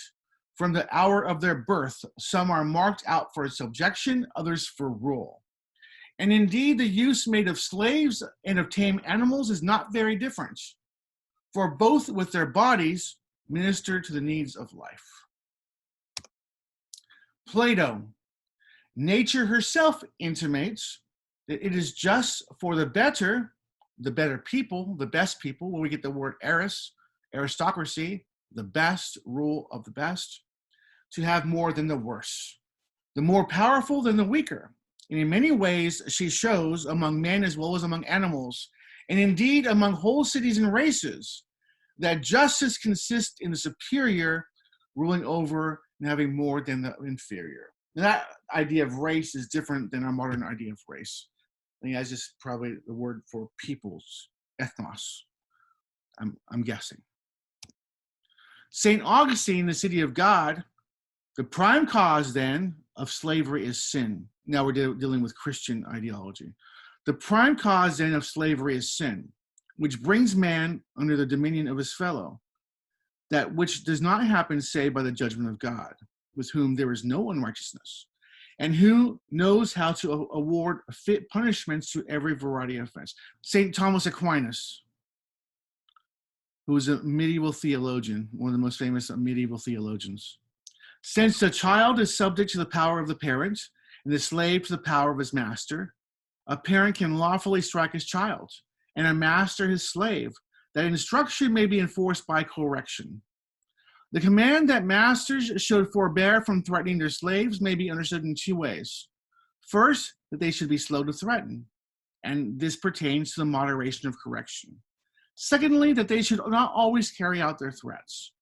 From the hour of their birth, some are marked out for subjection, others for rule. And indeed, the use made of slaves and of tame animals is not very different, for both with their bodies minister to the needs of life." Plato, nature herself intimates that it is just for the better people, the best people, where we get the word aristocracy, the best rule of the best, to have more than the worse, the more powerful than the weaker. And in many ways, she shows among men as well as among animals, and indeed among whole cities and races, that justice consists in the superior ruling over and having more than the inferior. And that idea of race is different than our modern idea of race. I think that's just probably the word for peoples, ethnos, I'm guessing. St. Augustine, the City of God, the prime cause then of slavery is sin. Now we're dealing with Christian ideology. The prime cause then of slavery is sin, which brings man under the dominion of his fellow, that which does not happen save by the judgment of God, with whom there is no unrighteousness, and who knows how to award fit punishments to every variety of offense. St. Thomas Aquinas, who was a medieval theologian, one of the most famous medieval theologians. Since the child is subject to the power of the parent and the slave to the power of his master, a parent can lawfully strike his child and a master his slave, that instruction may be enforced by correction. The command that masters should forbear from threatening their slaves may be understood in two ways. First, that they should be slow to threaten, and this pertains to the moderation of correction. Secondly, that they should not always carry out their threats.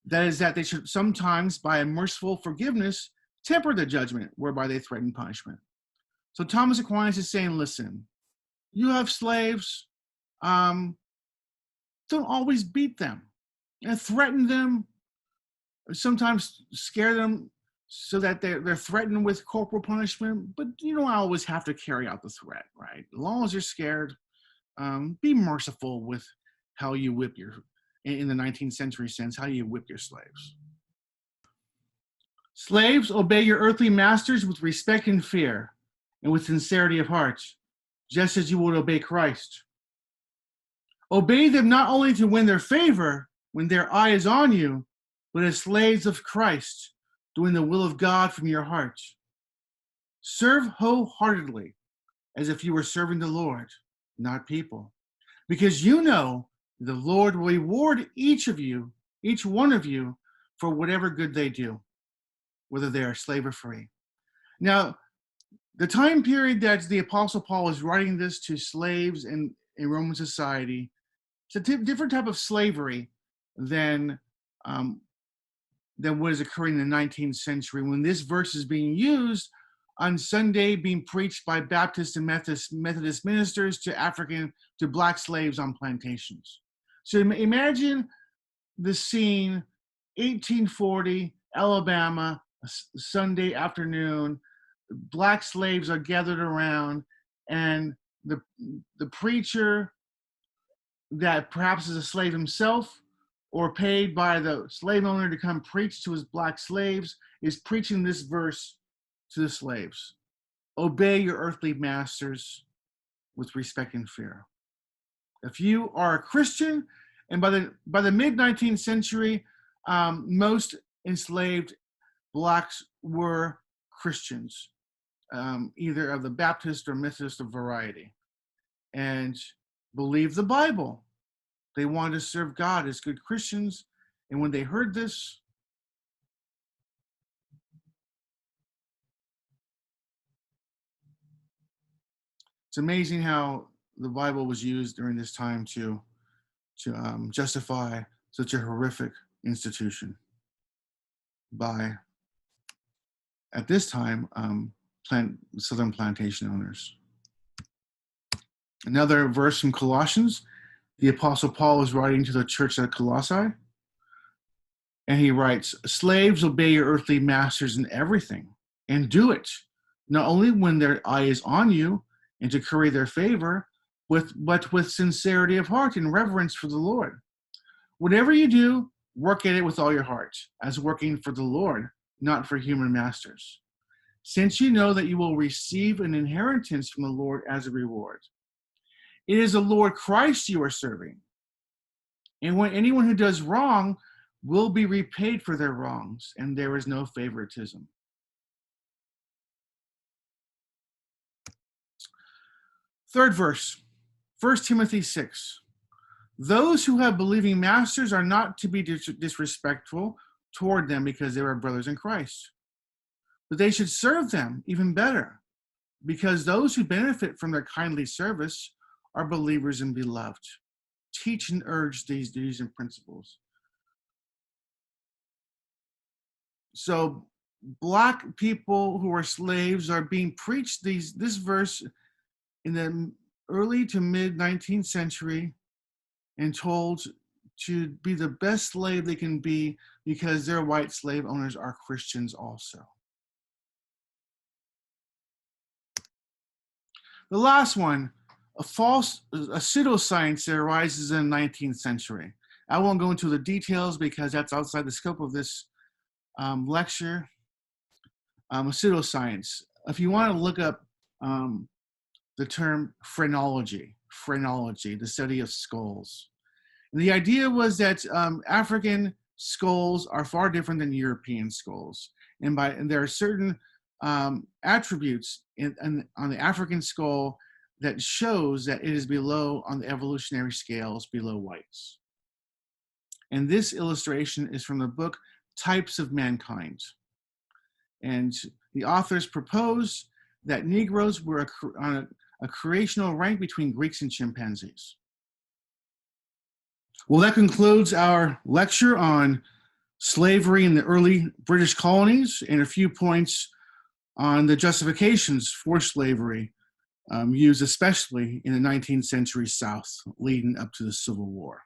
That is, that they should sometimes, by a merciful forgiveness, temper the judgment whereby they threaten punishment. So Thomas Aquinas is saying, listen, you have slaves, don't always beat them and threaten them, sometimes scare them so that they're threatened with corporal punishment, but you don't always have to carry out the threat, right? As long as you're scared, be merciful with how you whip in the 19th century sense, how you whip your slaves. Slaves, obey your earthly masters with respect and fear, and with sincerity of heart, just as you would obey Christ. Obey them not only to win their favor when their eye is on you, but as slaves of Christ, doing the will of God from your heart. Serve wholeheartedly, as if you were serving the Lord, not people, because you know the Lord will reward each one of you, for whatever good they do, whether they are slave or free. Now, the time period that the Apostle Paul is writing this to slaves in Roman society, it's a different type of slavery than what is occurring in the 19th century, when this verse is being used on Sunday, being preached by Baptist and Methodist ministers to black slaves on plantations. So imagine the scene, 1840, Alabama, Sunday afternoon, black slaves are gathered around, and the preacher, that perhaps is a slave himself or paid by the slave owner to come preach to his black slaves, is preaching this verse to the slaves. Obey your earthly masters with respect and fear. If you are a Christian, and by the mid-19th century, most enslaved blacks were Christians, either of the Baptist or Methodist variety, and believed the Bible. They wanted to serve God as good Christians, and when they heard this, it's amazing how the Bible was used during this time to justify such a horrific institution by, at this time, southern plantation owners. Another verse from Colossians, the Apostle Paul is writing to the church at Colossae, and he writes, slaves, obey your earthly masters in everything, and do it, not only when their eye is on you and to curry their favor, but with sincerity of heart and reverence for the Lord. Whatever you do, work at it with all your heart, as working for the Lord, not for human masters, since you know that you will receive an inheritance from the Lord as a reward. It is the Lord Christ you are serving. And when anyone who does wrong will be repaid for their wrongs, and there is no favoritism. Third verse, 1 Timothy 6. Those who have believing masters are not to be disrespectful toward them because they are brothers in Christ. But they should serve them even better, because those who benefit from their kindly service are believers and beloved. Teach and urge these duties and principles. So Black people who are slaves are being preached this verse in the early to mid 19th century and told to be the best slave they can be because their white slave owners are Christians also. The last one, a pseudoscience that arises in the 19th century. I won't go into the details because that's outside the scope of this lecture. A pseudoscience. If you want to look up the term phrenology, the study of skulls. And the idea was that African skulls are far different than European skulls. And there are certain attributes on the African skull that shows that it is below, on the evolutionary scales, below whites. And this illustration is from the book Types of Mankind. And the authors propose that Negroes were on a creational rank between Greeks and chimpanzees. Well, that concludes our lecture on slavery in the early British colonies and a few points on the justifications for slavery used especially in the 19th century South leading up to the Civil War.